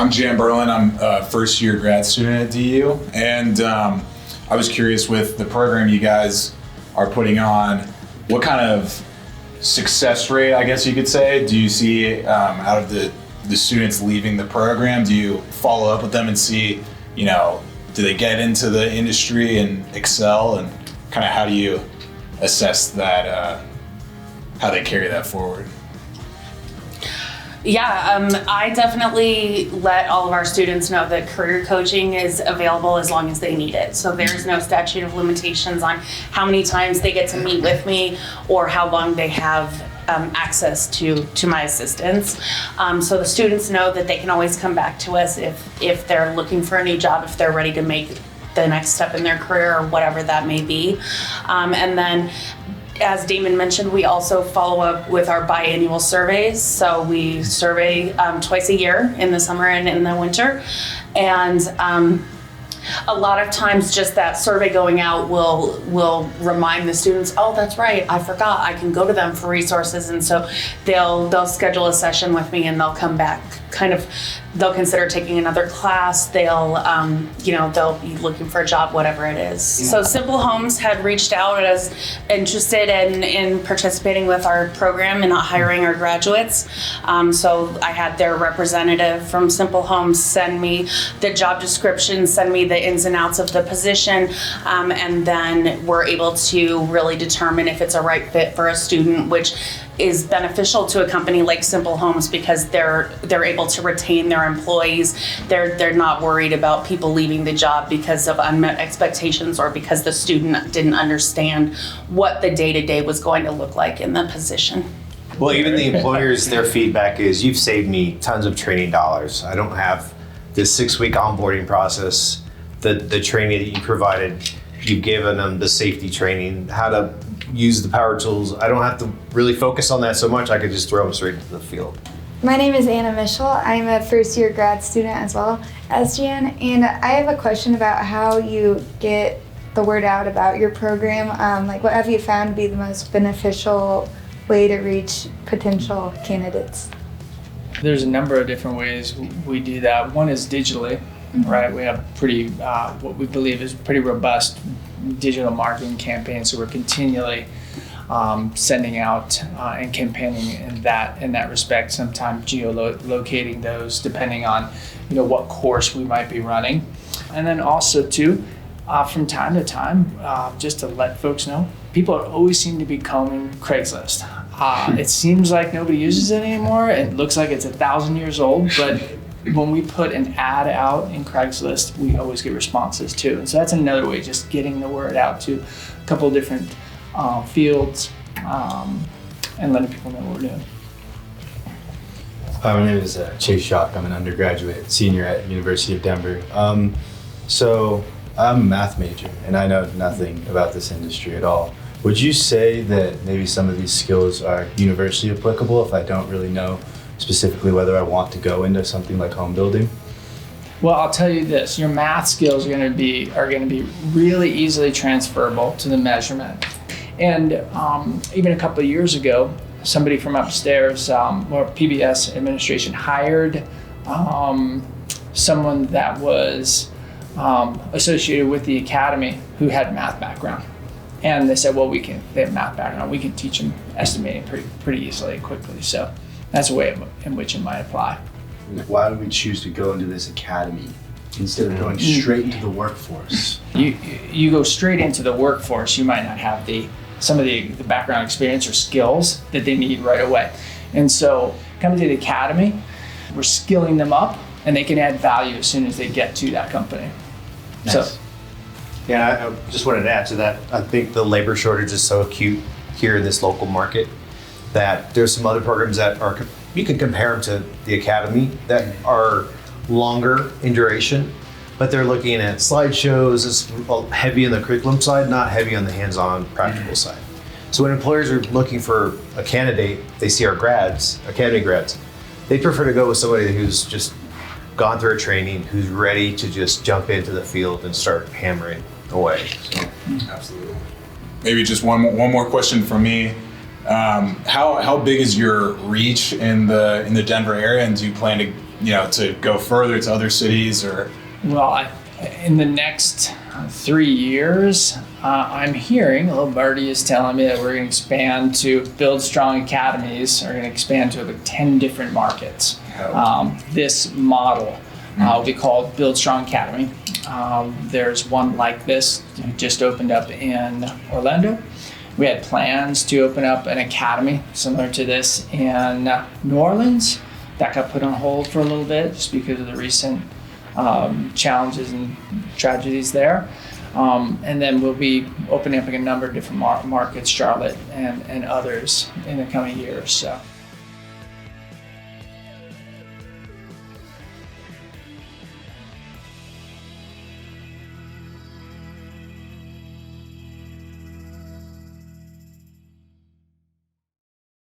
I'm Jan Berlin. I'm a first year grad student at DU, and I was curious with the program you guys are putting on, what kind of success rate, I guess you could say, do you see out of the students leaving the program? Do you follow up with them and see, do they get into the industry and excel, and kind of how do you assess that, how they carry that forward? Yeah, I definitely let all of our students know that career coaching is available as long as they need it. So there's no statute of limitations on how many times they get to meet with me or how long they have access to my assistance. So the students know that they can always come back to us if they're looking for a new job, if they're ready to make the next step in their career or whatever that may be. And then, as Damon mentioned, we also follow up with our biannual surveys. So we survey twice a year, in the summer and in the winter. And a lot of times just that survey going out will remind the students, oh, that's right, I forgot, I can go to them for resources. And so they'll schedule a session with me and they'll come back, they'll consider taking another class, they'll be looking for a job, whatever it is. Yeah. So Simple Homes had reached out as interested in participating with our program and hiring our graduates. So I had their representative from Simple Homes send me the job description, send me the ins and outs of the position, and then we're able to really determine if it's a right fit for a student, which is beneficial to a company like Simple Homes because they're able to retain their employees. They're not worried about people leaving the job because of unmet expectations or because the student didn't understand what the day-to-day was going to look like in the position. Well, even the employers, their feedback is, you've saved me tons of training dollars. I don't have this 6-week onboarding process, the training that you provided. You've given them the safety training, how to use the power tools. I don't have to really focus on that so much. I could just throw them straight into the field. My name is Anna Mischel. I'm a first year grad student as well as Jan, and I have a question about how you get the word out about your program. What have you found to be the most beneficial way to reach potential candidates? There's a number of different ways we do that. One is digitally, right? We have pretty, what we believe is pretty robust digital marketing campaign, so we're continually sending out and campaigning in that respect, sometimes geolocating those depending on what course we might be running. And then also too, from time to time, just to let folks know, people always seem to be combing Craigslist. It seems like nobody uses it anymore. It looks like it's 1,000 years old, but when we put an ad out in Craigslist, we always get responses too. And so that's another way, just getting the word out to a couple of different fields and letting people know what we're doing. My name is Chase Schock. I'm an undergraduate senior at University of Denver. So I'm a math major and I know nothing about this industry at all. Would you say that maybe some of these skills are universally applicable if I don't really know specifically whether I want to go into something like home building? Well, I'll tell you this: your math skills are going to be really easily transferable to the measurement. And even a couple of years ago, somebody from upstairs, PBS administration, hired someone that was associated with the academy who had math background. And they said, well, they have math background, we can teach them estimating pretty easily and quickly. So that's a way in which it might apply. Why do we choose to go into this academy instead of going straight into the workforce? You go straight into the workforce, you might not have some of the background experience or skills that they need right away. And so coming to the academy, we're skilling them up and they can add value as soon as they get to that company. Nice. So, yeah, I just wanted to add to that. I think the labor shortage is so acute here in this local market that there's some other programs that are, you can compare them to the academy, that are longer in duration, but they're looking at slideshows. It's heavy on the curriculum side, not heavy on the hands-on practical side. So when employers are looking for a candidate, they see our grads, academy grads, they prefer to go with somebody who's just gone through a training, who's ready to just jump into the field and start hammering away. So. Absolutely. Maybe just one more question from me. How big is your reach in the Denver area, and do you plan to to go further to other cities or? Well, in the next 3 years, I'm hearing, a little birdie is telling me that we're going to expand to Build Strong Academies, are going to expand to like 10 different markets. This model will be called Build Strong Academy. There's one like this just opened up in Orlando. We had plans to open up an academy similar to this in New Orleans. That got put on hold for a little bit just because of the recent challenges and tragedies there. And then we'll be opening up a number of different markets, Charlotte and others in the coming years. So.